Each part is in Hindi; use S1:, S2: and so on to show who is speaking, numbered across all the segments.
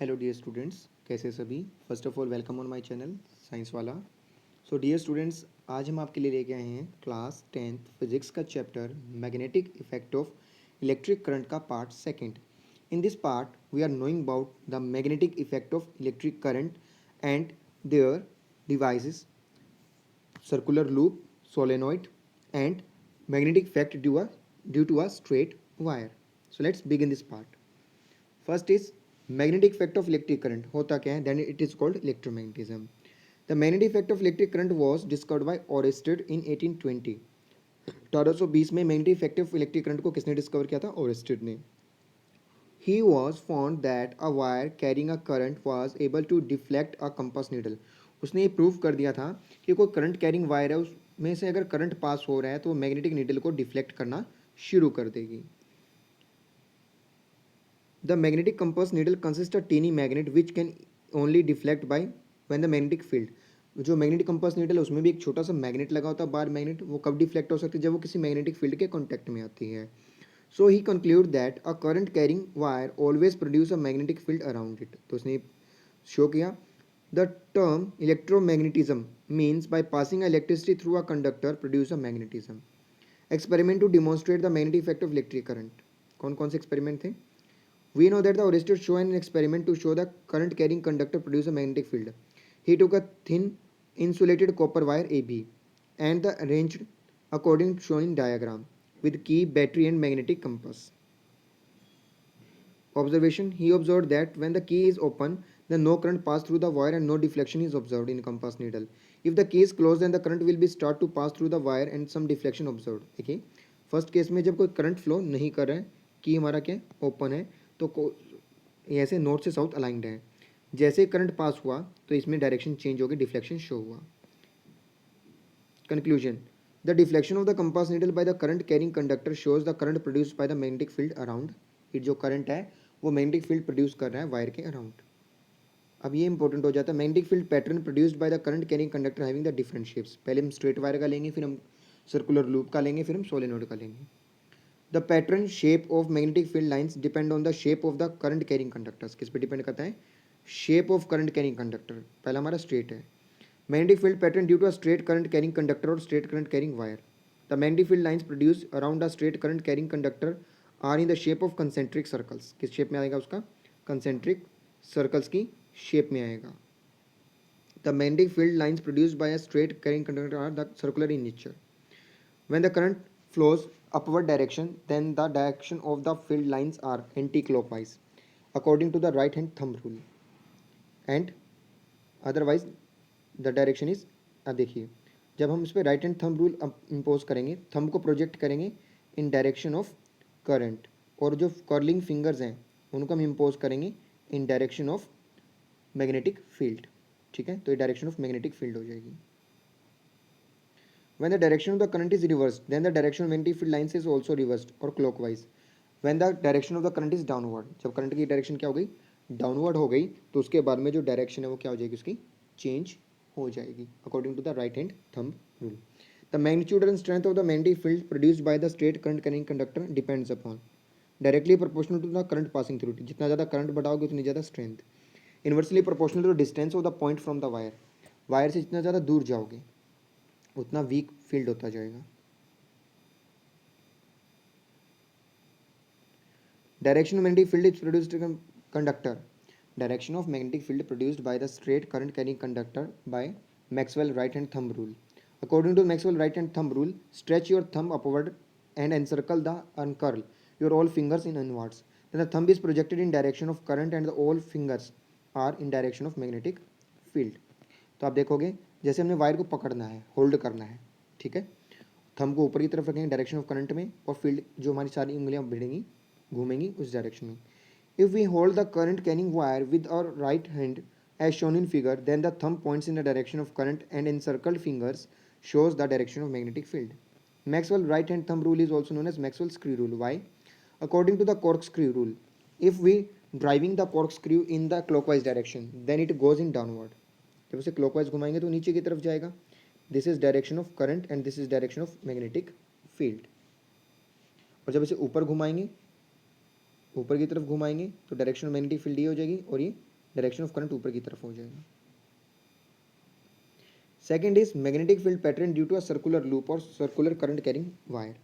S1: हेलो डियर स्टूडेंट्स, कैसे सभी। First of all welcome on my channel science वाला। सो डियर स्टूडेंट्स, आज हम आपके लिए लेके आए हैं क्लास 10th फिजिक्स का chapter magnetic effect of electric current का part second. In this part we are knowing about the magnetic effect of electric current and their devices, circular loop, solenoid, and magnetic effect due to a straight wire. So let's begin this part. First is magnetic effect of electric current. होता क्या है? Then it is called electromagnetism. The magnetic effect of electric current was discovered by Oersted in 1820. 1820 में magnetic effect of electric current को किसने डिस्कवर किया था? ओरेस्टेड ने. He was found that a wire carrying a current was able to deflect a compass needle. उसने ये प्रूव कर दिया था कि कोई करंट कैरिंग वायर है, उसमें से अगर करंट पास हो रहा है तो वो मैग्नेटिक नीडल को डिफ्लेक्ट करना शुरू कर देगी. The magnetic compass needle consists of tiny magnet which can only deflect by when the magnetic field. जो मैग्नेटिक कंपास नीडल है उसमें भी एक छोटा सा मैग्नेट लगा होता है, बार मैग्नेट. वो कब डिफ्लेक्ट हो सकती है? जब वो किसी मैग्नेटिक फील्ड के कॉन्टैक्ट में आती है. So he conclude that a current carrying wire always produce a magnetic field around it. तो उसने शो किया the term electromagnetism means by passing electricity through a conductor produce a magnetism. Experiment to demonstrate the magnetic effect of electric current. कौन कौन से एक्सपेरिमेंट थे? We know that the Oersted showed an experiment to show the current carrying conductor produce a magnetic field. He took a thin insulated copper wire AB and the arranged according to shown in diagram with key, battery and magnetic compass. Observation: he observed that when the key is open, then no current pass through the wire and no deflection is observed in compass needle. If the key is closed, then the current will be start to pass through the wire and some deflection observed. देखिए, फर्स्ट केस में जब कोई करंट फ्लो नहीं कर रहा है, की हमारा क्या ओपन है, तो ऐसे नॉर्थ से साउथ अलाइंड है. जैसे करंट पास हुआ तो इसमें डायरेक्शन चेंज हो गई, डिफ्लेक्शन शो हुआ. Conclusion: the deflection of the compass needle bye the current carrying conductor shows the current produced by the magnetic field around it. जो करंट है वो मैग्नेटिक फील्ड प्रोड्यूस कर रहा है वायर के अराउंड. अब ये इंपॉर्टेंट हो जाता है. Magnetic field pattern produced by the current carrying conductor having the different shapes. पहले हम स्ट्रेट वायर का लेंगे, फिर हम सर्कुलर लूप का लेंगे, फिर हम सोलेनोइड का लेंगे. The pattern shape of magnetic field lines depend on the shape of the current carrying conductors. किस पे डिपेंड करता है? Shape of current carrying conductor. पहला हमारा स्ट्रेट है. Magnetic field pattern due to a straight current carrying conductor और straight current carrying wire. The magnetic field lines produce around the straight current carrying conductor are in the shape of concentric circles. किस शेप में आएगा उसका? कंसेंट्रिक सर्कल्स की शेप में आएगा. The magnetic field lines produced by a straight carrying conductor are the circular in nature. When the current flows upward direction, then the direction of the field lines are anti-clockwise according to the right hand thumb rule, and otherwise the direction is. अब देखिए, जब हम इस पर right hand thumb rule impose करेंगे, थंब को प्रोजेक्ट करेंगे इन डायरेक्शन ऑफ करंट, और जो कर्लिंग फिंगर्स हैं उनको हम इम्पोज करेंगे इन डायरेक्शन ऑफ मैग्नेटिक फील्ड. ठीक है, तो ये डायरेक्शन ऑफ मैग्नेटिक फील्ड हो जाएगी. When the direction of the current is reversed, then the direction of magnetic field lines is also reversed or clockwise. When the direction of the current is downward, जब करंट की डायरेक्शन क्या हो गई? डाउनवर्ड हो गई, तो उसके बाद में जो डायरेक्शन है वो क्या हो जाएगी? उसकी चेंज हो जाएगी according to the right hand thumb rule. The magnitude and strength of the magnetic field produced by the straight current carrying conductor depends upon directly proportional to the current passing through. जितना ज़्यादा करंट बढ़ाओगे उतनी ज़्यादा strength. Inversely proportional to distance of the point from the wire. Wire से जितना ज़्यादा दूर जाओगे उतना वीक फील्ड होता जाएगा. Direction of magnetic field is produced conductor. Direction of magnetic field produced by the straight current carrying conductor by Maxwell right hand thumb rule. According to Maxwell right hand thumb rule, stretch your thumb upward and encircle the uncurl your all fingers in inwards. Then the thumb is projected in direction of current and the all fingers are in direction of magnetic field. तो आप देखोगे जैसे हमने वायर को पकड़ना है, होल्ड करना है, ठीक है, थंब को ऊपर की तरफ रखेंगे डायरेक्शन ऑफ करंट में, और फील्ड जो हमारी सारी उंगलियां भिड़ेंगी, घूमेंगी उस डायरेक्शन में. If we hold the current carrying wire with our right hand as shown in figure, then the thumb points in the direction of current and encircled fingers shows the direction of magnetic field. Maxwell right hand thumb rule is also known as Maxwell screw rule. Why? According to the corkscrew rule, if we driving the corkscrew in the clockwise direction, then it goes in downward. जब उसे क्लॉकवाइज घुमाएंगे तो नीचे की तरफ जाएगा. This is direction of current and this is direction of magnetic field. और जब इसे ऊपर घुमाएंगे, ऊपर की तरफ घुमाएंगे तो डायरेक्शन ऑफ मैग्नेटिक फील्ड ये हो जाएगी और ये डायरेक्शन ऑफ करंट ऊपर की तरफ हो जाएगा। Second is magnetic field pattern due to a circular loop और सर्कुलर करंट कैरिंग वायर।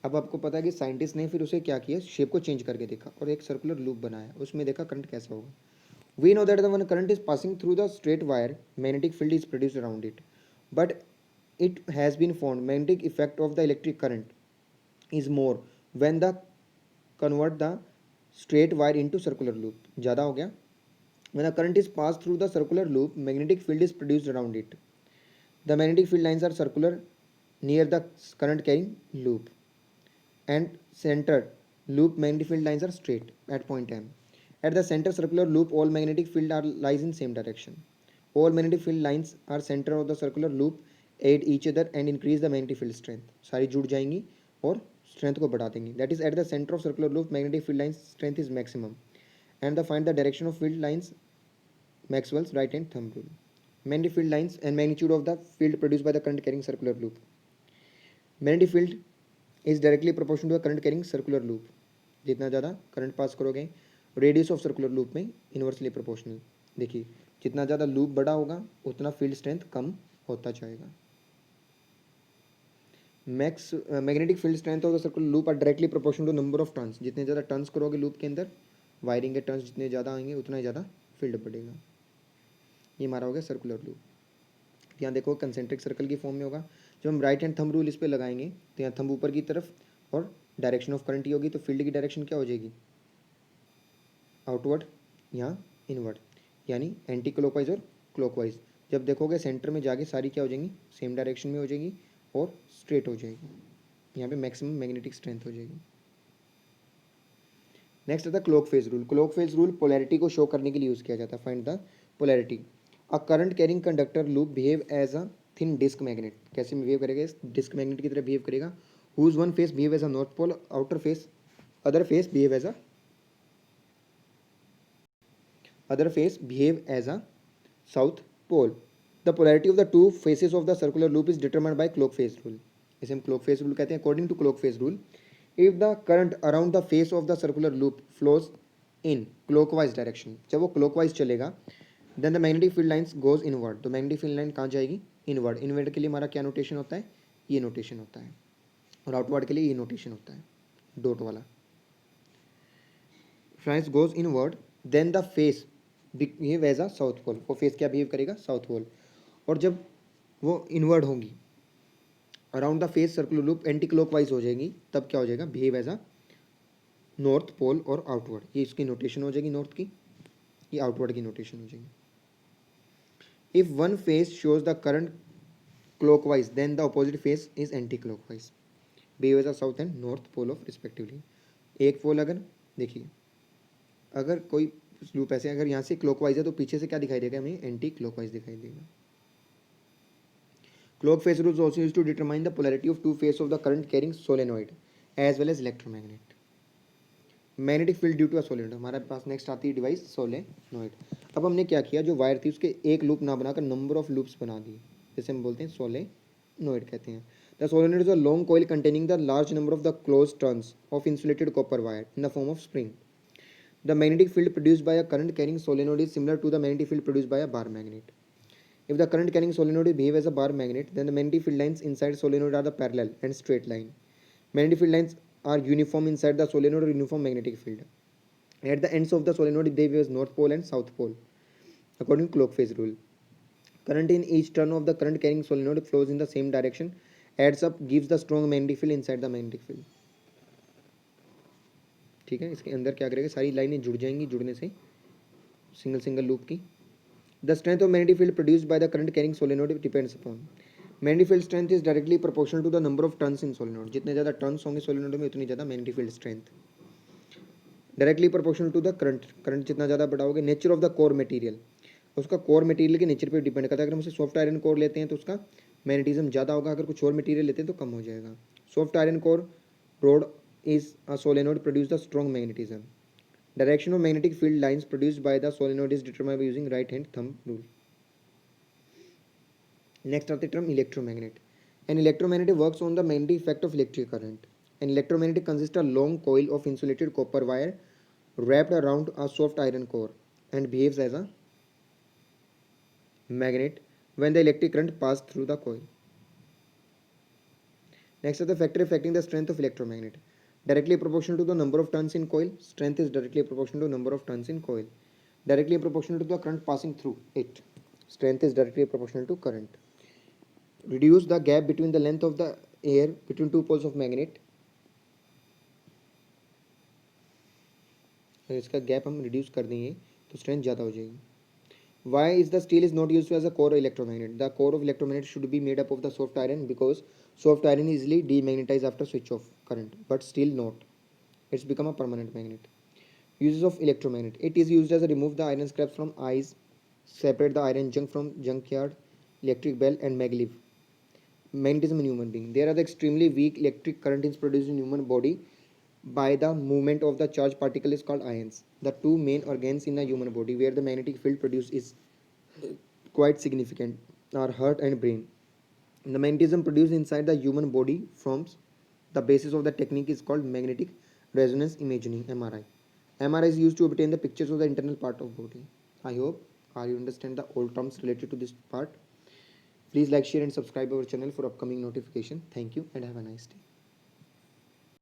S1: अब आपको पता है कि साइंटिस्ट ने फिर उसे क्या किया, शेप को चेंज करके देखा और एक सर्कुलर लूप बनाया, उसमें देखा करंट कैसा होगा। We know that the one current is passing through the straight wire magnetic field is produced around it, but it has been found magnetic effect of the electric current is more when the convert the straight wire into circular loop। ज़्यादा हो गया। when a current is passed through the circular loop magnetic field is produced around it। the magnetic field lines are circular near the current carrying loop and center loop magnetic field lines are straight at point M। at the center circular loop all magnetic field are lies in same direction। all magnetic field lines are center of the circular loop aid each other and increase the magnetic field strength। सारी जुड़ जाएंगी और strength को बढ़ा देंगी। that is at the center of circular loop magnetic field lines strength is maximum and the find the direction of field lines Maxwell's right hand thumb rule। magnetic field lines and magnitude of the field produced by the current carrying circular loop। magnetic field is directly proportional to the current carrying circular loop। जितना ज़्यादा करंट पास करोगे रेडियस ऑफ सर्कुलर लूप में इन्वर्सली प्रोपोर्शनल। देखिए जितना ज़्यादा लूप बड़ा होगा उतना फील्ड स्ट्रेंथ कम होता जाएगा। Max magnetic field strength of the circular loop are directly proportional to number of turns. जितने ज़्यादा टर्न्स करोगे लूप के अंदर वायरिंग के टर्न्स जितने ज़्यादा आएंगे उतना ही ज़्यादा फील्ड बढ़ेगा। ये हमारा हो गया सर्कुलर लूप। यहाँ देखो कंसेंट्रिक सर्कल की फॉर्म में होगा। जब हम राइट हैंड थंब रूल इस पर लगाएंगे तो यहाँ थंब ऊपर की तरफ और डायरेक्शन ऑफ करंट ही होगी, तो फील्ड की डायरेक्शन क्या हो जाएगी, आउटवर्ड, यहाँ इनवर्ड, यानी एंटी क्लॉकवाइज और क्लॉकवाइज। जब देखोगे सेंटर में जाके सारी क्या हो जाएंगी, सेम डायरेक्शन में हो जाएगी और स्ट्रेट हो जाएगी। यहाँ पे मैक्सिमम मैग्नेटिक स्ट्रेंथ हो जाएगी। नेक्स्ट आता है clock face rule. Clock face rule polarity को शो करने के लिए यूज़ किया जाता है। Find the polarity. A current carrying conductor loop behave as a thin disc magnet. कैसे बिहेव करेगा, इस डिस्क मैग्नेट की तरह बिहेव करेगा। Whose one face behave as a north pole, outer face other face behave as a south pole। The polarity of the two faces of the circular loop is determined by clock phase rule। इसे हम clock phase rule कहते हैं। According to clock phase rule, if the current around the face of the circular loop flows in clockwise direction, जब वो clockwise चलेगा, then the magnetic field lines goes inward। तो magnetic field line कहाँ जाएगी, inward। inward के लिए हमारा क्या notation होता है, ये notation होता है, और outward के लिए ये notation होता है, dot वाला। Lines goes inward, then the face behave as a south pole. वो फेस क्या बिहेव करेगा, साउथ पोल। और जब वो इनवर्ड होंगी around the face circular loop anti clockwise हो जाएगी, तब क्या हो जाएगा, behave as a north pole और आउटवर्ड। ये इसकी नोटेशन हो जाएगी नॉर्थ की, ये आउटवर्ड की नोटेशन हो जाएगी। If one face shows the current clockwise then the opposite face is anti clockwise. Behave as a south and north pole of respectively. एक पोल अगर देखिए, अगर कोई लूप ऐसे अगर यहाँ से क्लॉकवाइज है तो पीछे से क्या दिखाई देगा, हमें एंटी क्लॉकवाइज दिखाई देगा। Clock face rules also used to determine the polarity of two face of the current carrying solenoid as well as electromagnet. Magnetic field due to a solenoid. हमारे पास नेक्स्ट आती है डिवाइस सोलेनॉइड। अब हमने क्या किया, जो वायर थी उसके एक लूप ना बनाकर नंबर ऑफ लूप्स बना दिए, जैसे हम बोलते हैं सोलेनॉइड कहते हैं। The solenoid is a long coil containing the large number of the close turns of insulated copper wire in the form of spring. The magnetic field produced by a current carrying solenoid is similar to the magnetic field produced by a bar magnet। If the current carrying solenoid behave as a bar magnet, then the magnetic field lines inside solenoid are the parallel and straight line। Magnetic field lines are uniform inside the solenoid or uniform magnetic field। At the ends of the solenoid they behave as north pole and south pole according to clock phase rule। Current in each turn of the current carrying solenoid flows in the same direction, adds up, gives the strong magnetic field inside the magnetic field। ठीक है, इसके अंदर क्या करेगा, सारी लाइनें जुड़ जाएंगी, जुड़ने से सिंगल सिंगल लूप की। The strength of magnetic field produced by the current carrying solenoid depends upon. Magnetic field strength is directly proportional to the number of turns in solenoid. जितने ज़्यादा टर्न्स होंगे सोलेनोइड में उतनी ज़्यादा magnetic field strength. Directly proportional to the current जितना ज़्यादा बढ़ाओगे। Nature of the core material, उसका कोर मटेरियल के नेचर पर डिपेंड करता है। अगर हम उसे सॉफ्ट आयरन कोर लेते हैं तो उसका मैग्नेटिज्म ज़्यादा होगा, अगर कुछ और मटेरियल लेते हैं तो कम हो जाएगा। Soft iron core road is a solenoid produce the strong magnetism। Direction of magnetic field lines produced by the solenoid is determined by using right hand thumb rule। Next are the term electromagnet। An electromagnet works on the magnetic effect of electric current। An electromagnet consists of a long coil of insulated copper wire wrapped around a soft iron core and behaves as a magnet when the electric current passes through the coil. Next is the factor affecting the strength of electromagnet. Directly proportional to the number of turns in coil, strength is directly proportional to number of turns in coil. Directly proportional to the current passing through it. Strength is directly proportional to current. Reduce the gap between the length of the air between two poles of magnet. इसका गैप हम रिड्यूस कर देंगे तो स्ट्रेंथ ज़्यादा हो जाएगी. Why is the steel is not used as a core electromagnet? The core of electromagnet should be made up of the soft iron because soft iron is easily demagnetized after switch off current, but steel not. It's become a permanent magnet. Uses of electromagnet. It is used as a remove the iron scraps from eyes, separate the iron junk from junkyard, electric bell and maglev. Magnetism in human being. There are the extremely weak electric current is produced in human body by the movement of the charged particle is called ions. The two main organs in the human body where the magnetic field produced is quite significant are heart and brain. The magnetism produced inside the human body forms the basis of the technique is called magnetic resonance imaging MRI. MRI is used to obtain the pictures of the internal part of body. I hope you understand the old terms related to this part. Please like, share and subscribe our channel for upcoming notification. Thank you and have a nice day.